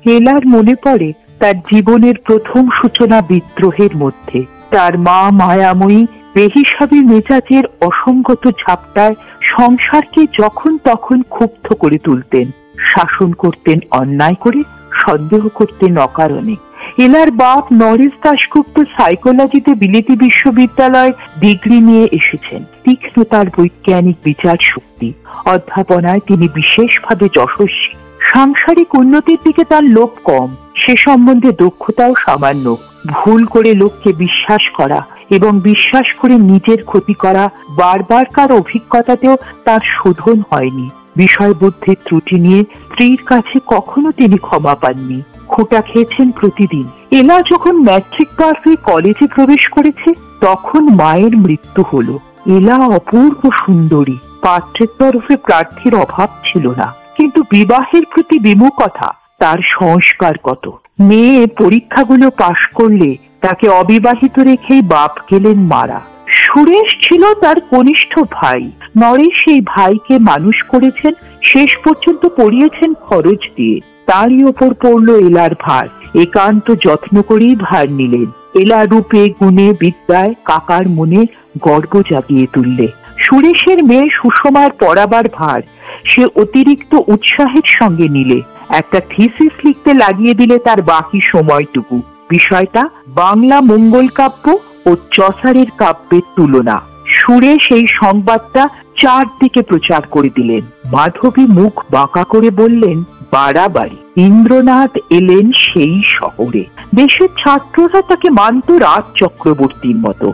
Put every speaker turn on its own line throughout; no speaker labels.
এলার মনে পড়ে তার জীবনের প্রথম সূচনা বিদ্রোহের মধ্যে। তার মা মায়াময়ী বেহিসাবি মেজাজের অসংগত ঝাপটায় সংসারকে যখন তখন ক্ষুব্ধ করে তুলতেন, শাসন করতেন অন্যায় করে, সন্দেহ করতেন অকারণে। এলার বাপ নরেশ দাশগুপ্ত সাইকোলজিতে বিলেতি বিশ্ববিদ্যালয় ডিগ্রি নিয়ে এসেছেন। তীক্ষ্ণ তার বৈজ্ঞানিক বিচার শক্তি, অধ্যাপনায় তিনি বিশেষভাবে যশস্বী। সাংসারিক উন্নতির দিকে তার লোভ কম, সে সম্বন্ধে দক্ষতাও সামান্য। ভুল করে লোককে বিশ্বাস করা এবং বিশ্বাস করে নিজের ক্ষতি করা বারবারকার অভিজ্ঞতাতেও তার শোধন হয়নি। বিষয় বুদ্ধির ত্রুটি নিয়ে স্ত্রীর কাছে কখনো তিনি ক্ষমা পাননি। খোঁটা খেয়েছেন প্রতিদিন। এলা যখন ম্যাট্রিক পাস হয়ে কলেজে প্রবেশ করেছে তখন মায়ের মৃত্যু হলো। এলা অপূর্ব সুন্দরী, পাত্রের তরফে প্রার্থীর অভাব ছিল না, কিন্তু বিবাহের প্রতি বিমুখতা তার সংস্কার কত। মেয়ে পরীক্ষাগুলো পাশ করলে তাকে অবিবাহিত রেখেই বাপ গেলেন মারা। সুরেশ ছিল তার কনিষ্ঠ ভাই। নরেশ সেই ভাইকে মানুষ করেছেন, শেষ পর্যন্ত পড়িয়েছেন খরচ দিয়ে। তারই ওপর পড়ল এলার ভার। একান্ত যত্ন করেই ভার নিলেন। এলা রূপে গুণে বিদ্যায় কাকার মনে গর্ব জাগিয়ে তুললে। সুরেশের মেয়ে সুষমার পড়াবার ভার সে অতিরিক্ত উৎসাহের সঙ্গে নিলে। একটা থিসিস লিখতে লাগিয়ে দিলে তার বাকি সময়টুকু। বিষয়টা বাংলা মঙ্গল কাব্য ও চসারের কাব্যের তুলনা। সুরেশ এই সংবাদটা চারদিকে প্রচার করে দিলেন। মাধবী মুখ বাঁকা করে বললেন, বাড়াবাড়ি। ইন্দ্রনাথ এলেন সেই শহরে। দেশের ছাত্ররা তাকে মানত রাজ চক্রবর্তীর মতো।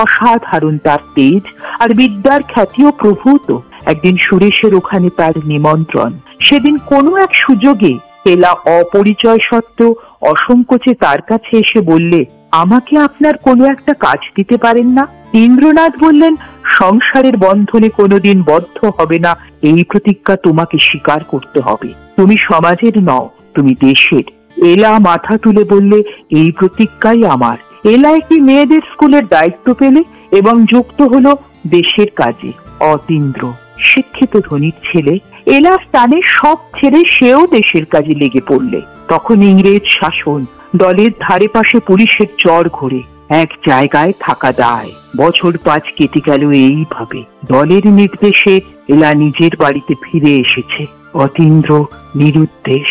অসাধারণ তার তেজ আর বিদ্যার খ্যাতিও প্রভূত। একদিন সুরেশের ওখানে তার নিমন্ত্রণ। সেদিন কোনো এক সুযোগে এলা অপরিচয় সত্ত্বেও অসংকোচে তার কাছে এসে বললে, আমাকে আপনার কোনো একটা কাজ দিতে পারেন না? ইন্দ্রনাথ বললেন, সংসারের বন্ধনে কোনোদিন বদ্ধ হবে না এই প্রতিজ্ঞা তোমাকে স্বীকার করতে হবে। তুমি সমাজের নও, তুমি দেশের। এলা মাথা তুলে বললে, এই প্রতিজ্ঞাই আমার। এলা একটি মেয়েদের স্কুলের দায়িত্ব পেলে এবং যুক্ত হলো দেশের কাজে। অতীন্দ্র শিক্ষিত ধনীর ছেলে। এলার স্থানে সব ছেড়ে সেও দেশের কাজে লেগে পড়লে। তখন ইংরেজ শাসন, দলের ধারে পাশে পুলিশের চর ঘোরে। এক জায়গায় থাকা দায়। বছর 5 কেটে গেল এইভাবে। দলের নির্দেশে এলা নিজের বাড়িতে ফিরে এসেছে। অতীন্দ্র নিরুদ্দেশ।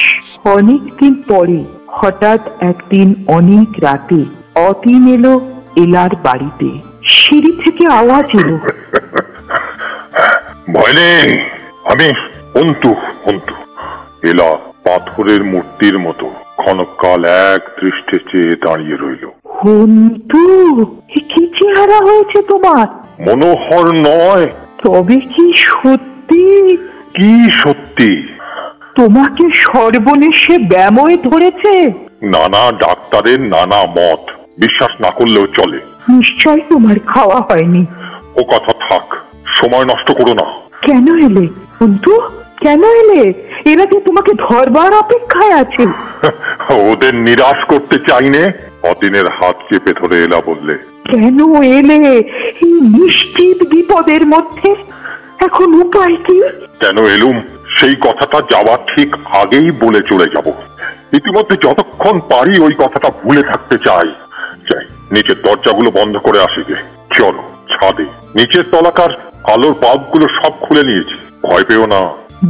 অনেকদিন পরে হঠাৎ একদিন অনেক রাতে অতীন এলো এলার বাড়িতে। সিঁড়ি থেকে আওয়াজ এলো,
ভয় নেই, আমি অন্তু। এলা পাথরের মূর্তির মতো ক্ষণকাল এক দৃষ্টে চেয়ে দাঁড়িয়ে রইল।
অন্তু, কি চেহারা হয়েছে তোমার?
মনোহর নয়।
তবে কি সত্যি?
কি সত্যি?
তোমাকে সর্বনেশে ব্যামোয় ধরেছে?
নানা ডাক্তারের নানা মত, বিশ্বাস না করলেও চলে।
নিশ্চয় তোমার খাওয়া হয়নি।
ও কথা থাক, সময় নষ্ট করো না।
কেন এলে অন্তু? কেন এলে? এরা কি তোমাকে ধরবার অপেক্ষায় আছে?
ওদের নিরাশ করতে চাইনে। অতীনের হাত চেপে ধরে এলা বললে,
কেন এলে এই নিশ্চিত বিপদের মধ্যে? এখন উপায় কি?
কেন এলুম সেই কথাটা যাওয়ার ঠিক আগেই বলে চলে যাব। ইতিমধ্যে যতক্ষণ পারি ওই কথাটা ভুলে থাকতে চাই। নিচের দরজাগুলো বন্ধ করে আসি গে। চলো ছাদে। নিচের তলাকার আলোর বাল্বগুলো সব খুলে নিয়েছি, ভয় পেও না।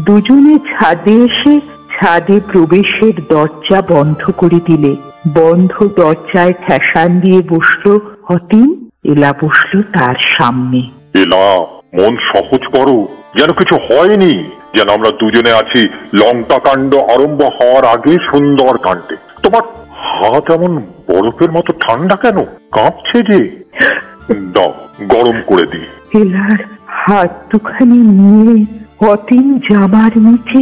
দুজনে ছাদে এসে ছাদে প্রবেশের দরজা বন্ধ করে দিলে। বন্ধ দরজায় ঠেসান দিয়ে বসলো অতীন। এলা বসলো তার সামনে।
এলা, মন সহজ করো, যেন কিছু হয়নি, যেন আমরা দুজনে আছি লঙ্কা কাণ্ড আরম্ভ হওয়ার আগে সুন্দর কাণ্ডে। তোমার হাত এমন বরফের মতো ঠান্ডা কেন? কাঁপছে যে। দাও, গরম করে দি।
এলার হাত দুখানি নিয়ে অতীন জামার নিচে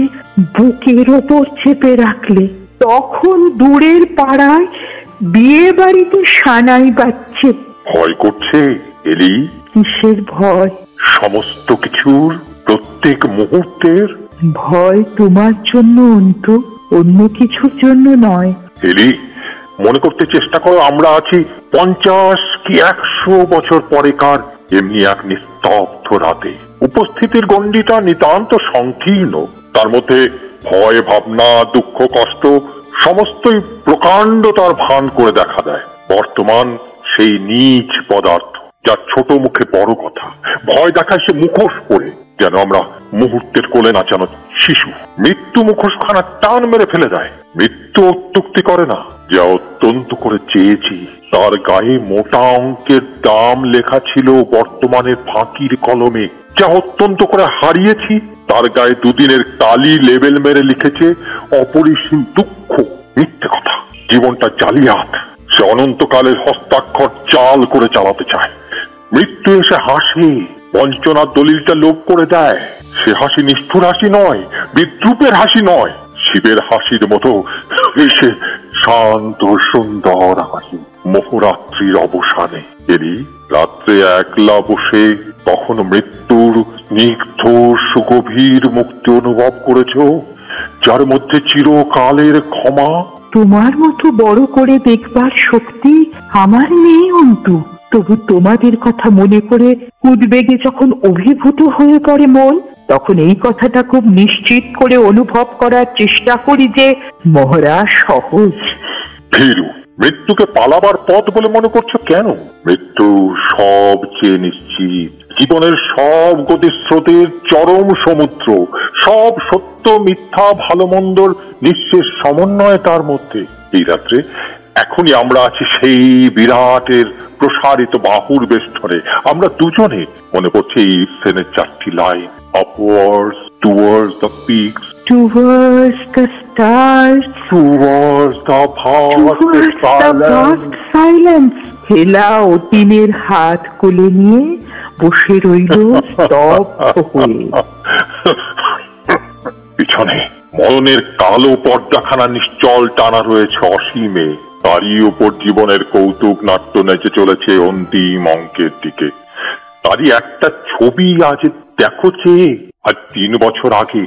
বুকের ওপর চেপে রাখলে। তখন দূরের পাড়ায় বিয়ে বাড়িতে সানাই বাজছে।
ভয় করছে এলি?
কিসের ভয়?
সমস্ত কিছুর, প্রত্যেক মুহূর্তের।
ভয় তোমার জন্য অন্তু, অন্য কিছুর জন্য নয়।
এলি, মনে করতে চেষ্টা করো আমরা আছি 50 কি 100 বছর পরেকার এমনি এক নিস্তব্ধ রাতে। উপস্থিতির গণ্ডিটা নিতান্ত সংকীর্ণ। তার মধ্যে ভয়, ভাবনা, দুঃখ, কষ্ট সমস্তই প্রকাণ্ডতার ভান করে দেখা দেয়। বর্তমান সেই নীচ পদার্থ, যার ছোট মুখে বড় কথা, ভয় দেখায় সে মুখোশ পরে, যেন আমরা মুহূর্তের কোলে নাচানো শিশু। মৃত্যু মুখোশখানা টান মেরে ফেলে দেয়। মৃত্যু অত্যুক্তি করে না। যা অত্যন্ত করে চেয়েছি তার গায়ে মোটা অঙ্কের দাম লেখা ছিল বর্তমানের ফাঁকির কলমে। যা অত্যন্ত করে হারিয়েছি তার গায়ে দুদিনের কালি লেবেল মেরে লিখেছে অপরিসীম দুঃখ। মিথ্যে কথা। জীবনটা জালিয়াত। সে অনন্তকালের হস্তাক্ষর জাল করে চালাতে চায়। মৃত্যু এসে হাসি, বঞ্চনার দলিলটা লোপ করে দেয়। সে হাসি নিষ্ঠুর হাসি নয়, বিদ্রুপের হাসি নয়, শিবের হাসির মতো সে শান্ত সুন্দর হাসি। মোহরাত্রির অবসানে এরই রাত্রে একলা বসে কখনো মৃত্যুর স্নিগ্ধ সুগভীর মুক্তি অনুভব করেছ, যার মধ্যে চিরকালের ক্ষমা?
তোমার মতো বড় করে দেখবার শক্তি আমার নেই অন্তু। তবু তোমাদের কথা মনে করে উদ্বেগে যখন অভিভূত হয়ে পড়ে মন, তখন এই কথাটা খুব নিশ্চিত করে অনুভব করার চেষ্টা করি যে মহড়া সহজ।
ভীরু, মৃত্যুকে পালাবার পথ বলে মনে করছো কেন? মৃত্যু সবচেয়ে নিশ্চিত, জীবনের সব গতিস্রোতের চরম সমুদ্র, সব সত্য মিথ্যা ভালো মন্দর নিঃশেষ সমন্বয় তার মধ্যে। এই রাত্রে এখনই আমরা আছি সেই বিরাটের প্রসারিত বাহুর বেষ্টনে। আমরা দুজনে, মনে পড়ছে ইবসেনের 4টি line, upwards towards the peaks,
towards the stars,
towards the vast
silence. হেলা অতীনের হাত কোলে নিয়ে বসে রইল স্তব্ধ হয়ে।
পিছনে মরণের কালো পর্দাখানা নিশ্চল টানা রয়েছে অসীমে। তারই উপর জীবনের কৌতুক নাট্য নেচে চলেছে অন্তিম অঙ্কের দিকে। তারই একটা ছবি আজ দেখো চেয়ে। আর 3 বছর আগে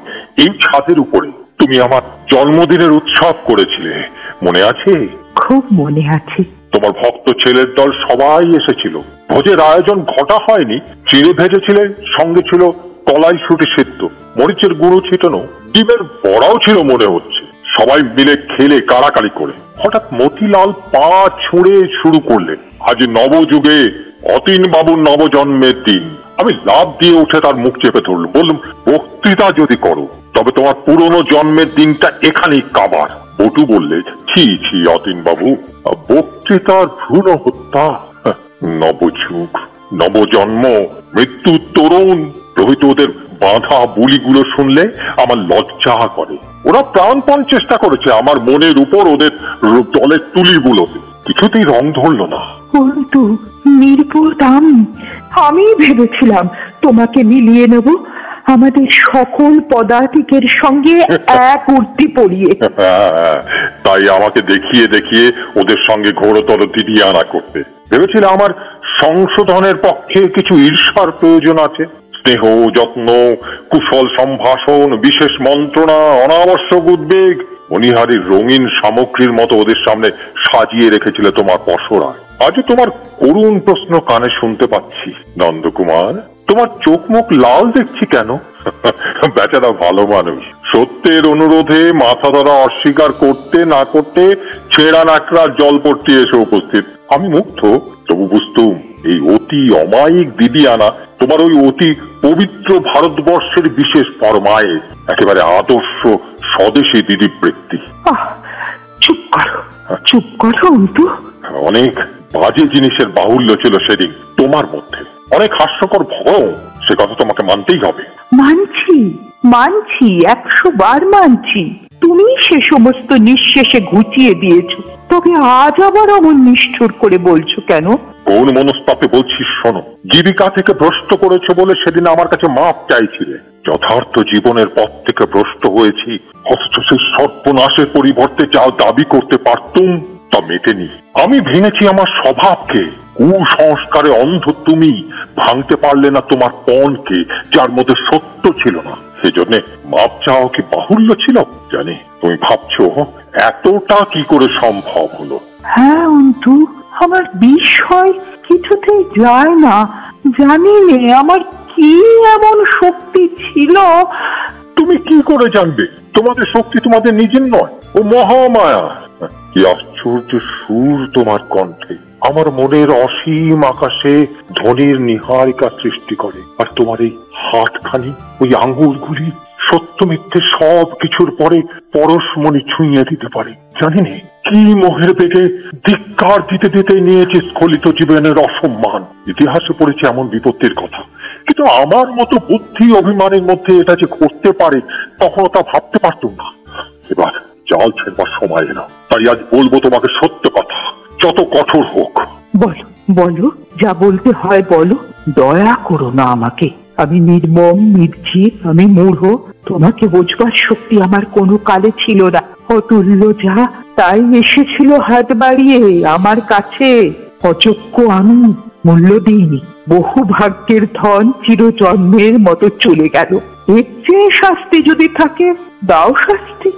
এই ছাদের উপরে তুমি আমার জন্মদিনের উৎসব করেছিলে, মনে আছে?
খুব মনে আছে।
তোমার ভক্ত ছেলের দল সবাই এসেছিল। ভোজের আয়োজন ঘটা হয়নি। চিড়ে ভেজেছিলে, সঙ্গে ছিল কলাই শুটে সেদ্ধ, মরিচের গুঁড়ো ছিটানো, ডিমের বড়াও ছিল মনে হচ্ছে। সবাই মিলে খেলে কাড়াকাড়ি করে হঠাৎ মতিলাল পা ছুঁড়ে শুরু করলেন, আজ নবযুগে অতীন বাবুর নবজন্মের দিন। আমি লাফ দিয়ে উঠে তার মুখ চেপে ধরলাম, বললাম, বক্তৃতা যদি করো তবে তোমার পুরনো জন্মের দিনটা এখানেই কাবার। বটু বললে, ছি ছি অতীন বাবু, বক্তৃতার ভ্রূণ হত্যা। নবযুগ, নবজন্ম, মৃত্যু তরুণ প্রভৃতি ওদের বাঁধা বুলিগুলো শুনলে আমার লজ্জা করে। ওরা প্রাণপণ চেষ্টা করেছে আমার মনের উপর ওদের দলের তুলিগুলোতে, কিছুতেই রং ধরল না।
কিন্তু নির্বোধ আমি ভেবেছিলাম তোমাকে মিলিয়ে নেব আমাদের সকল পদাতিকের সঙ্গে এক উর্তি পড়িয়ে।
তাই আমাকে দেখিয়ে দেখিয়ে ওদের সঙ্গে ঘোরতর দিদিয়ানা করতে ভেবেছিলাম। আমার সংশোধনের পক্ষে কিছু ঈর্ষার প্রয়োজন আছে। স্নেহ, যত্ন, কুশল সম্ভাষণ, বিশেষ মন্ত্রণা, অনাবশ্যক উদ্বেগ, মণিহারির রঙিন সামগ্রীর মতো ওদের সামনে সাজিয়ে রেখেছিল তোমার পসরা। আজও তোমার করুণ প্রশ্ন কানে শুনতে পাচ্ছি, নন্দকুমার, তোমার চোখ মুখ লাল দেখছি কেন? বেচারা ভালো মানুষ, সত্যের অনুরোধে মাথা ধরা অস্বীকার করতে না করতে ছেঁড়া নাকড়ার জল পড়তে এসে উপস্থিত। আমি মুগ্ধ, তবু বুঝতুম এই অতি অমায়িক দিদিয়ানা তোমার ওই অতি পবিত্র ভারতবর্ষের বিশেষ ফরমায়ে, একেবারে আদর্শ স্বদেশী দিদিবৃত্তি।
চুপ করো, চুপ করো অন্তু।
অনেক বাজে জিনিসের বাহুল্য ছিল সেদিন তোমার মধ্যে, অনেক হাস্যকর ভয়, সে কথা তোমাকে মানতেই হবে।
মানছি, মানছি, 100 বার মানছি। তুমি সে সমস্ত নিঃশেষে ঘুচিয়ে দিয়েছো, তবে আজ আবার অমন নিষ্ঠুর করে বলছো কেন?
কোন মনস্তাপে বলছি শোনো। জীবিকা থেকে ভ্রষ্ট করেছো বলে সেদিন আমার কাছে মাপ চাইছিলে। যথার্থ জীবনের পথ থেকে ভ্রষ্ট হয়েছি, অথচ সেই সর্বনাশের পরিবর্তে যা দাবি করতে পারতুম তা মেটেনি। আমি ভেঙেছি আমার স্বভাবকে। কুসংস্কারে অন্ধ তুমি ভাঙতে পারলে না তোমার পণকে, যার মধ্যে সত্য ছিল না। সেজন্য মাপ চাওয়া কি বাহুল্য ছিল? জানি তুমি ভাবছো এতটা কি করে সম্ভব হলো।
হ্যাঁ অন্তু, আমার বিষয় কিছুতেই যায় না। জানি নে আমার কি এমন শক্তি ছিল।
তুমি কি করে জানবে? তোমাদের শক্তি তোমাদের নিজের নয়, ও মহামায়া, কি আশ্চর্য সুর তোমার কণ্ঠে! আমার মনের অসীম আকাশে ধ্বনির নিহারিকা সৃষ্টি করে। আর তোমার এই হাতখানি, ওই আঙ্গুলগুলি সত্য মিথ্যে সব কিছুর পরে পরশমণি ছুঁয়ে দিতে পারে। জানি না কি মোহের বেগে ধিক্কার দিতে দিতে নিয়েছে স্খলিত জীবনের অসম্মান। ইতিহাসে পড়েছে এমন বিপত্তির কথা, কিন্তু আমার মতো বুদ্ধি অভিমানের মধ্যে এটা যে ঘটতে পারে তখন তা ভাবতে পারতুম না। এবার জাল ছেড়বার সময় এলো, তাই আজ বলবো তোমাকে সত্য কথা, যত কঠোর হোক।
বলো বলো, যা বলতে হয় বলো, দয়া করো না আমাকে। আমি নির্মম, নির্জীব, আমি মূঢ়। তোমাকে বোঝবার শক্তি আমার কোনো কালে ছিল না। অতুল্য যা, তাই এসেছিল হাত বাড়িয়ে আমার কাছে। অযোগ্য আমি, মূল্য দিইনি। বহু ভাগ্যের ধন চিরজন্মের মতো চলে গেল। এর চেয়ে শাস্তি যদি থাকে, দাও শাস্তি।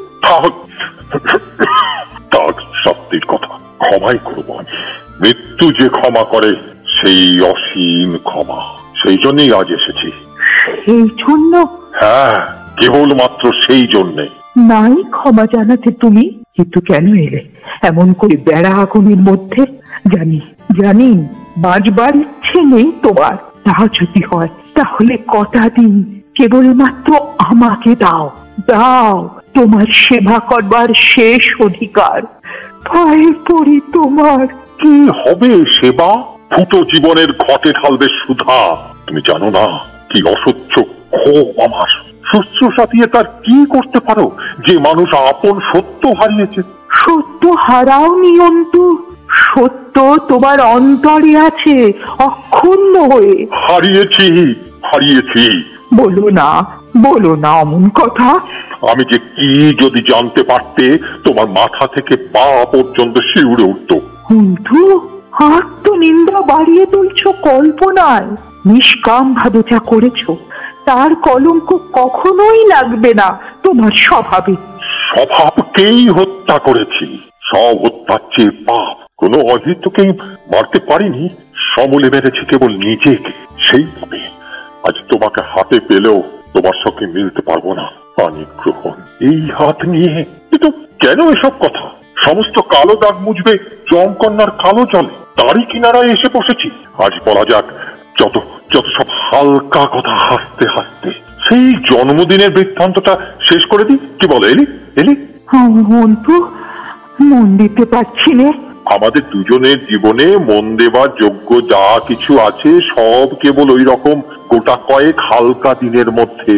শাস্তির কথা ক্ষমাই করবো আমি। মৃত্যু যে ক্ষমা করে সেই অসীম ক্ষমা, সেই জন্যই আজ এসেছি।
সেই জন্য?
হ্যাঁ, কেবলমাত্র সেই জন্যে।
নাই ক্ষমা জানাতে তুমি, কিন্তু কেন এলে এমন করে বেড়া আগুনের মধ্যে? জানি জানি বাঁচবার ইচ্ছে নেই তোমার। তা যদি হয় তাহলে কটা দিন কেবলমাত্র আমাকে দাও, দাও তোমার সেবা করবার শেষ অধিকার। পায়ে পড়ি তোমার।
কি হবে সেবা? ফুটো জীবনের ঘটে ঢালবে সুধা। তুমি জানো না কি অসহ্য ক্ষোভ আমার। শুশ্রূষা দিয়ে তার কি করতে পারো যে মানুষ আপন সত্য হারিয়েছে?
সত্য হারাওনি অন্তু, সত্য তোমার অন্তরে আছে অক্ষুণ্ণ হয়ে।
হারিয়েছি, হারিয়েছি।
বলো না, বলো না অমন কথা।
আমি যে কি যদি জানতে পারতে, তোমার মাথা থেকে পা পর্যন্ত শিউরে উঠত।
কিন্তু আত্মনিন্দা বাড়িয়ে তুলছ কল্পনায়। নিষ্কাম ভাবে যা করেছ তার কলঙ্ক কখনোই লাগবে না তোমার স্বভাবে।
স্বভাবকেই হত্যা করেছি। সব হত্যার চেয়ে পাপ। কোনো অহিতকেই মারতে পারিনি, সমূলে মেরেছি কেবল নিজেকে। সেইভাবে আজ তোমাকে হাতে পেলেও তোমার সঙ্গে মিলতে পারবো না। পানি গ্রহণ এই হাত নিয়ে। কিন্তু কেন এসব কথা? সমস্ত কালো দাগ মুছবে জমকন্যার কালো জলে, তারই কিনারায় এসে বসেছি। আজ বলা যাক যত যত সব হালকা কথা হাসতে হাসতে। সেই জন্মদিনের বৃত্তান্তটা শেষ করে দিই, কি বলো এলি? এলি
অন্তু, মন দিতে পারছি না।
আমাদের দুজনের জীবনে মন দেবার যোগ্য যা কিছু আছে সব কেবল ওই রকম গোটা কয়েক হালকা দিনের মধ্যে।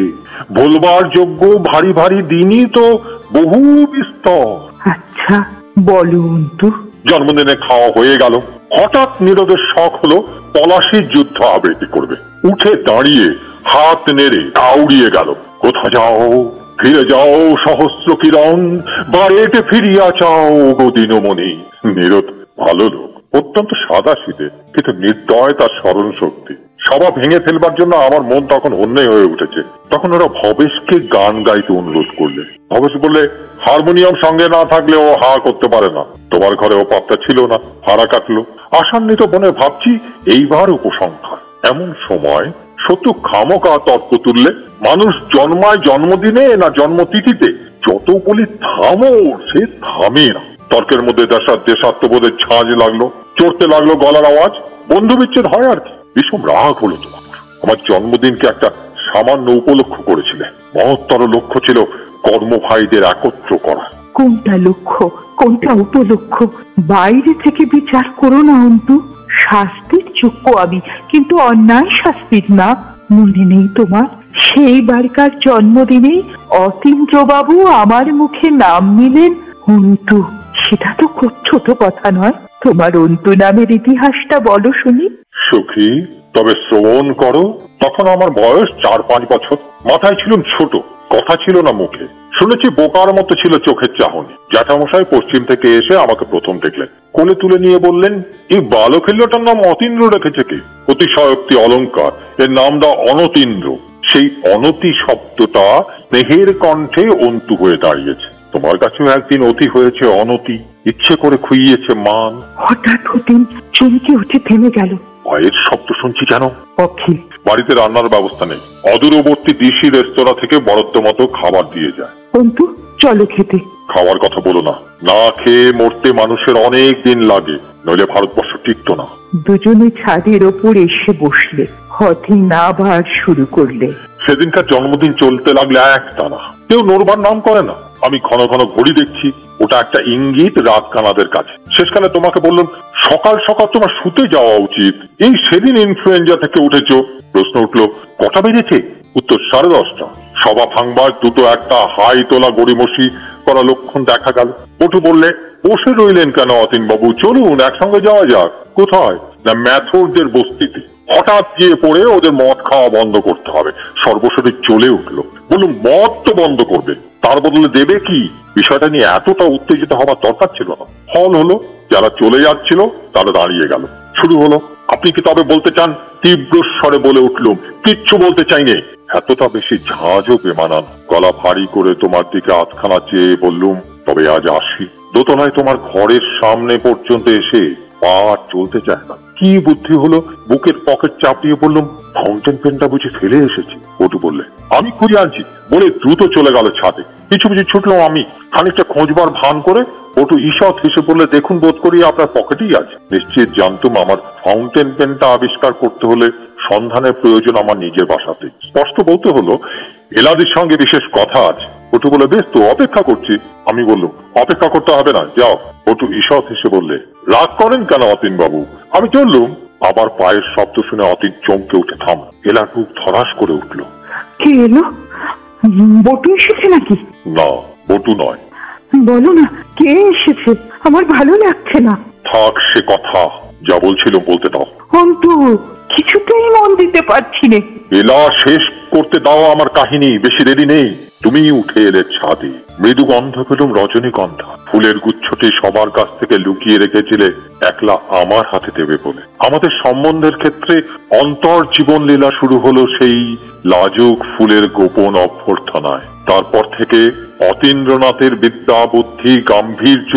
বলবার যোগ্য ভারী ভারী দিনই তো বহু বিস্তর।
আচ্ছা বলো অন্তু।
জন্মদিনে খাওয়া হয়ে গেল, হঠাৎ নীরদের শখ হলো পলাশির যুদ্ধ আবৃত্তি করবে। উঠে দাঁড়িয়ে হাত নেড়ে দাউড়িয়ে গেল। কোথা যাও, ফিরে যাও সহস্র কিরণ, বাড়িতে ফিরিয়া চাও গো দিনমণি। নীরদ ভালো লোক, অত্যন্ত সাদাসিধে, কিন্তু নির্দয় তার স্মরণ শক্তি। সভা ভেঙে ফেলবার জন্য আমার মন তখন অন্যায় হয়ে উঠেছে। তখন ওরা ভবেশকে গান গাইতে অনুরোধ করলে। ভবেশ বললে হারমোনিয়াম সঙ্গে না থাকলে ও হা করতে পারে না। তোমার ঘরে ও পাপটা ছিল না, হারা কাটলো। আশান্বিত মনে ভাবছি এইবার উপসংহার। এমন সময় শত্রু খামোকা তর্ক তুললে, মানুষ জন্মায় জন্মদিনে না জন্মতিথিতে? যত বলি থামো, সে থামে না। তর্কের মধ্যে দেশাত্মবোধের ঝাঁজ লাগলো, চড়তে লাগলো গলার আওয়াজ। বন্ধু বিচ্ছেদ হয় আর কি। বিষম রাগ হলো তোমার। আমার জন্মদিনকে একটা সামান্য উপলক্ষ করেছিলে, মহত্তর লক্ষ্য ছিল কর্মভাইদের একত্র করা।
কোনটা লক্ষ্য, কোনটা উপলক্ষ? বাইরে থেকে বিচার করো না অন্তু। শাস্তির যোগ্য আমি, কিন্তু অন্যায় শাস্তির না। মনে নেই তোমার সেই বারকার জন্মদিনে অতীন্দ্রবাবু আমার মুখে নাম নিলেন অন্তু? সেটা তো খুব ছোট কথা নয়। তোমার অন্তু নামের ইতিহাসটা বলো শুনি।
সখী, তবে শ্রবণ করো। তখন আমার বয়স 4-5 বছর। মাথায় ছিলাম ছোট, কথা ছিল না মুখে। শুনেছি বোকার মতো ছিল চোখের চাহনি। জ্যাঠামশাই পশ্চিম থেকে এসে আমাকে প্রথম দেখলেন, কোলে তুলে নিয়ে বললেন, এই বালখিল্যটার নাম অতীন্দ্র রেখেছে কে? অতিশয়োক্তি অলঙ্কার, এর নাম দাও অনতীন্দ্র। সেই অনতি শব্দটা স্নেহের কণ্ঠে অন্তু হয়ে দাঁড়িয়েছে। তোমার কাছেও একদিন অতি হয়েছে অনতি, ইচ্ছে করে খুইয়েছে মান।
হঠাৎ অতীন চমকে উঠে থেমে গেল।
ভয়ের শব্দ শুনছি জানো?
অখিল।
বাড়িতে রান্নার ব্যবস্থা নেই। অদূরবর্তী দিশি রেস্তোরাঁ থেকে বরাদ্দ মতো খাবার দিয়ে যায়।
অন্তু চলো খেতে।
খাওয়ার কথা বলো না, না খেয়ে মরতে মানুষের অনেক দিন লাগে, নইলে ভারতবর্ষ টিকতো না।
দুজনে ছাদের ওপর এসে বসলে, অতীন আবার শুরু করলে।
সেদিনকার জন্মদিন চলতে লাগলে একটানা, কেউ নড়বার নাম করে না। আমি ঘন ঘন ঘড়ি দেখছি, ওটা একটা ইঙ্গিত রাত কানাদের কাছে। শেষকালে তোমাকে বললাম সকাল সকাল তোমার শুতে যাওয়া উচিত, এই সেদিন ইনফ্লুয়েঞ্জা থেকে উঠেছো। প্রশ্ন উঠলো কটা বেজেছে? উত্তর 10:30। সভা ভাঙবার দুটো একটা হাই তোলা গড়িমসি করা লক্ষণ দেখা গেল। পটু বললে বসে রইলেন কেন অতীন বাবু, চলুন একসঙ্গে যাওয়া যাক। কোথায়? না ম্যাথরদের বস্তিতে। হঠাৎ গিয়ে পড়ে ওদের মদ খাওয়া বন্ধ করতে হবে। সর্বশরীর জ্বলে উঠলো। বলুন মদ তো বন্ধ করবে, তার বদলে দেবে কি? বিষয়টা নিয়ে এতটা উত্তেজিত হওয়ার দরকার ছিল না। ফল হলো, যারা চলে যাচ্ছিল তারা দাঁড়িয়ে গেল। শুরু হলো, আপনি কি তবে বলতে চান? তীব্র স্বরে বলে উঠলুম, কিচ্ছু বলতে চাইনি। এতটা বেশি ঝাঁঝও বেমানান। গলা ভারী করে তোমার দিকে আধখানা চেয়ে বললুম, তবে আজ আসি। দোতলায় তোমার ঘরের সামনে পর্যন্ত এসে পা চলতে চায় না। কি বুদ্ধি হলো, বুকের পকেট চাপিয়ে বললুম, ফাউন্টেন পেনটা বুঝে ফেলে এসেছি। পটু বললে আমি খুঁজে আনছি বলে দ্রুত চলে গেল ছাদে। পিছু পিছু ছুটলাম আমি, খানিকটা খোঁজবার ভান করে। পটু ঈষৎ হেসে বললে, দেখুন বোধ করি আপনার পকেটেই আছে। নিশ্চিত জানতুম আমার ফাউন্টেন পেনটা আবিষ্কার করতে হলে সন্ধানের প্রয়োজন আমার নিজের বাসাতে। স্পষ্ট বলতে হলো এলাদির সঙ্গে বিশেষ কথা আছে। পটু বলে, বেশ তো, অপেক্ষা করছি। আমি বললুম, অপেক্ষা করতে হবে না, যাও। পটু ঈষৎ হেসে বললে, রাগ করেন কেন অতীন বাবু? আমি চললুম। আবার পায়ের শব্দ শুনে অতীন চমকে উঠে থাম। এলার বুক ধরাস করে উঠল।
কে এলো? বটু এসেছে নাকি?
না, বটু নয়।
বলো না কে এসেছে, আমার ভালো লাগছে না।
থাক সে কথা, যা বলছিল বলতে দাও।
অন্তু, কিছুতেই মন দিতে পারছি না।
এলা শেষ করতে দাও আমার কাহিনী, বেশি দেরি নেই। তুমি উঠে এলে ছাদে। মৃদু গন্ধ পেলুম রজনীগন্ধা। ফুলের গুচ্ছটি সবার কাছ থেকে লুকিয়ে রেখেছিলে একলা আমার হাতে দেবে বলে। আমাদের সম্বন্ধের ক্ষেত্রে অন্তর জীবন লীলা শুরু হলো সেই লাজুক ফুলের গোপন অভ্যর্থনায়। তারপর থেকে অতীন্দ্রনাথের বিদ্যা বুদ্ধি গাম্ভীর্য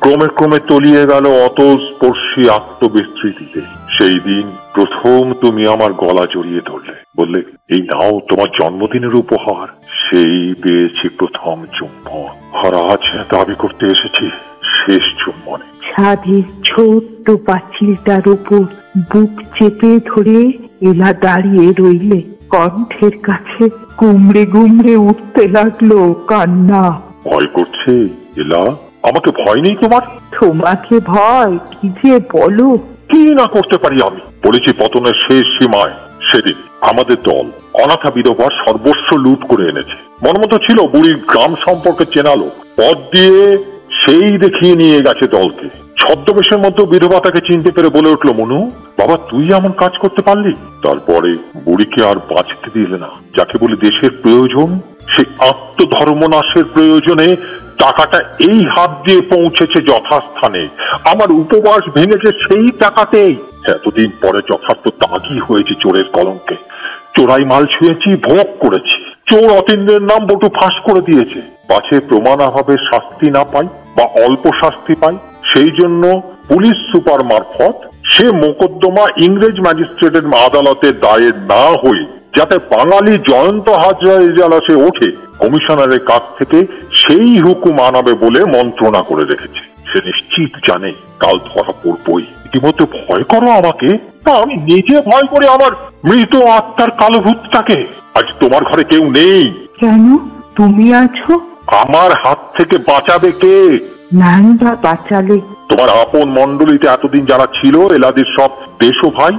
ক্রমে ক্রমে তলিয়ে গেল অতস্পর্শী আত্মবিস্তৃতিতে। সেই দিন প্রথম তুমি আমার গলা জড়িয়ে ধরলে, বললে, এই নাও তোমার জন্মদিনের উপহার। সেই পেয়েছি প্রথম চুম্বন, আর আজ দাবি করতে এসেছি শেষ চুম্বনে।
ছাদের ছোট্ট পাঁচিলটার উপর বুক চেপে ধরে এলা দাঁড়িয়ে রইলে। কণ্ঠের কাছে গুমড়ে গুমড়ে উঠতে লাগলো কান্না।
ভয় করছে এলা? আমাকে ভয় নেই তোমার?
তোমাকে ভয় কি যে বলো।
কি না করতে পারি আমি? পড়েছি পতনের শেষ সীমায়। সেদিন আমাদের দল অনাথা বিধবার সর্বস্ব লুট করে এনেছে। মনমতো ছিল বুড়ির গ্রাম সম্পর্কে চেনালো, পথ দিয়ে সেই দেখিয়ে নিয়ে গেছে দলকে। ছদ্মবেশের মধ্যে বিধবা তাকে চিনতে পেরে বলে উঠলো, মনু বাবা, তুই এমন কাজ করতে পারলি? তারপরে বুড়িকে আর বাঁচতে দিলে না। যাকে বলে দেশের প্রয়োজন, সেই আত্মধর্মনাশের প্রয়োজনে টাকাটা এই হাত দিয়ে পৌঁছেছে যথাস্থানে। আমার উপবাস ভেঙেছে সেই টাকাতেই। এতদিন পরে যথার্থ দাগি হয়েছে চোরের কলঙ্কে। চোরাই মাল ছুঁয়েছি, ভোগ করেছি। চোর অতীন্দ্রের নাম বটু ফাঁস করে দিয়েছে। পাছে প্রমাণাভাবে শাস্তি না পাই বা অল্প শাস্তি পাই, সেই জন্য পুলিশ সুপার মারফত সে মোকদ্দমা ইংরেজ ম্যাজিস্ট্রেটের আদালতে দায়ের না হয়ে যাতে বাঙালি জয়ন্ত হাজরা এজালাসে ওঠে, কমিশনারের কাছ থেকে সেই হুকুম আনাবে বলে মন্ত্রণা করে রেখেছে। সে নিশ্চিত জানে কাল ধরা পড়বই। ইতিমধ্যে ভয় করো আমাকে? তা আমি নিজে ভয় করি আমার মৃত আত্মার কালো ভূতটাকে। আজ তোমার ঘরে কেউ নেই।
কেন? তুমি আছো।
আমার হাত থেকে বাঁচাবে কে?
নাই বা বাঁচালে?
তোমার আপন মন্ডলীতে এতদিন যারা ছিল, এলাদির সব দেশ ও ভাই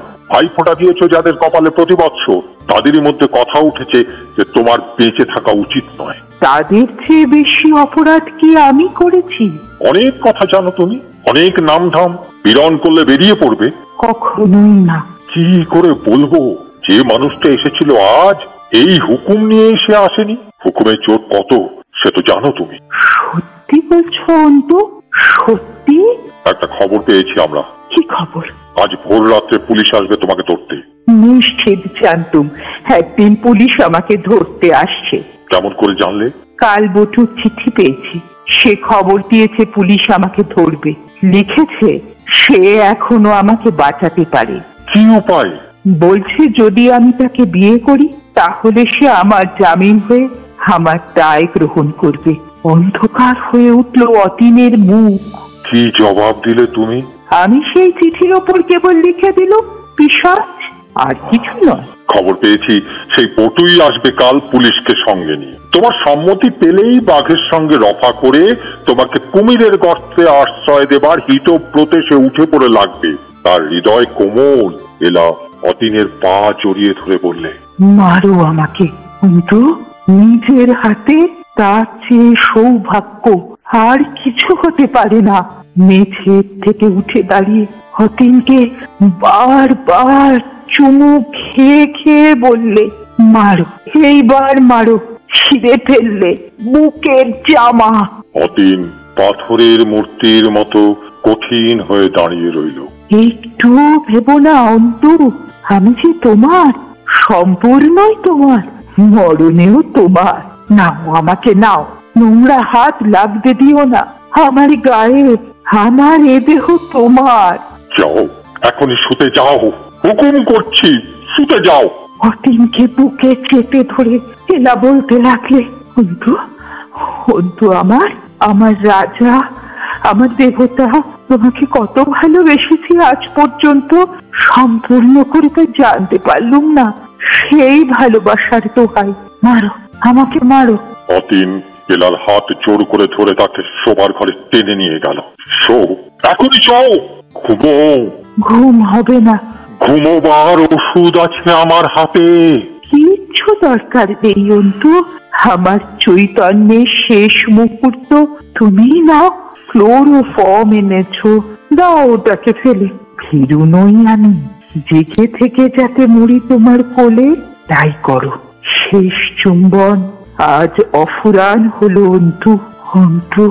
ফোঁটা দিয়েছ যাদের কপালে প্রতি বৎসর, তাদেরই মধ্যে কথা উঠেছে যে তোমার বেঁচে থাকা উচিত নয়।
তাদের চেয়ে বেশি অপরাধ কি আমি করেছি?
অনেক কথা জানো তুমি, অনেক নামধাম। পীড়ন করলে বেরিয়ে পড়বে।
কখনোই না।
কি করে বলবো? যে মানুষটা এসেছিল আজ এই হুকুম নিয়ে এসে আসেনি। হুকুমের জোর কত সে তো জানো তুমি।
সত্যি বলছো অন্তু? সত্যি?
একটা খবর পেয়েছি আমরা।
কি খবর?
আজ ভোর রাত্রে পুলিশ আসবে তোমাকে ধরতে।
নিশ্চিত জানতুম একদিন পুলিশ আমাকে ধরতে আসছে।
কেমন করে জানলে?
কাল বটুর চিঠি পেয়েছি। সে খবর দিয়েছে পুলিশ আমাকে ধরবে। লিখেছে সে এখনো আমাকে বাঁচাতে পারে।
কি উপায়?
বলছে যদি আমি তাকে বিয়ে করি তাহলে সে আমার জামিন হয়ে আমার দায় গ্রহণ করবে। অন্ধকার হয়ে উঠল অতীনের মুখ।
কি জবাব দিলে তুমি?
আমি সেই চিঠির ওপর কেবল লিখে দিল পিশাচ, আর কিছু নয়।
খবর পেয়েছি সেই পটুই আসবে কাল পুলিশকে সঙ্গে নিয়ে। তোমার সম্মতি পেলেই বাঘের সঙ্গে রফা করে তোমাকে কুমিরের গর্তে আশ্রয় দেবার হিতব্রতে সে উঠে পড়ে লাগবে। তার হৃদয় কোমল। এলা অতীনের পা জড়িয়ে ধরে বললে,
মারো আমাকে, কিন্তু নিজের হাতে তার চেয়ে সৌভাগ্য আর কিছু হতে পারে না। মেঝের থেকে উঠে দাঁড়িয়ে অতীনকে বারবার চুমু খেয়ে খেয়ে বললে, মারো, এইবার মারো, ছিঁড়ে ফেললে বুকের জামা।
অতীন পাথরের মূর্তির মতো কঠিন হয়ে দাঁড়িয়ে রইল।
একটু ভেবো না অন্তু, আমি যে তোমার, সম্পূর্ণই তোমার, মরণেও তোমার। নাও আমাকে, নাও, নোংরা হাত লাগতে দিও না আমার গায়ে। আমার এ দেহ তোমার।
যাও, এখনই শুতে যাও, হুকুম করছি, শুতে যাও।
অতীনকে বুকে চেপে ধরে এলা বলতে লাগলে, অন্তু, অন্তু আমার, আমার রাজা, আমার দেবতা, তোমাকে কত ভালোবেসেছি আজ পর্যন্ত, সম্পূর্ণ করে তো জানতে পারলুম না। সেই ভালোবাসার দোহাই, মারো আমাকে, মারো।
অতীন এলার হাত জোর করে ধরে তাকে শোবার ঘরে টেনে নিয়ে গেল। শো, এখনই শো, ঘুমো।
ঘুম হবে না।
ঘুমোবার ওষুধ আছে আমার হাতে।
কিচ্ছু দরকার নেই অন্তু, আমার চৈতন্যের শেষ মুহূর্ত তুমি নাও। ক্লোরোফর্ম এনেছো, দাও ওটাকে ফেলে। ফিরু নই আমি, জেগে থেকে যাতে মরি তোমার কোলে, তাই করো। শেষ চুম্বন আজ অফুরান হলো অন্তু, অন্তু।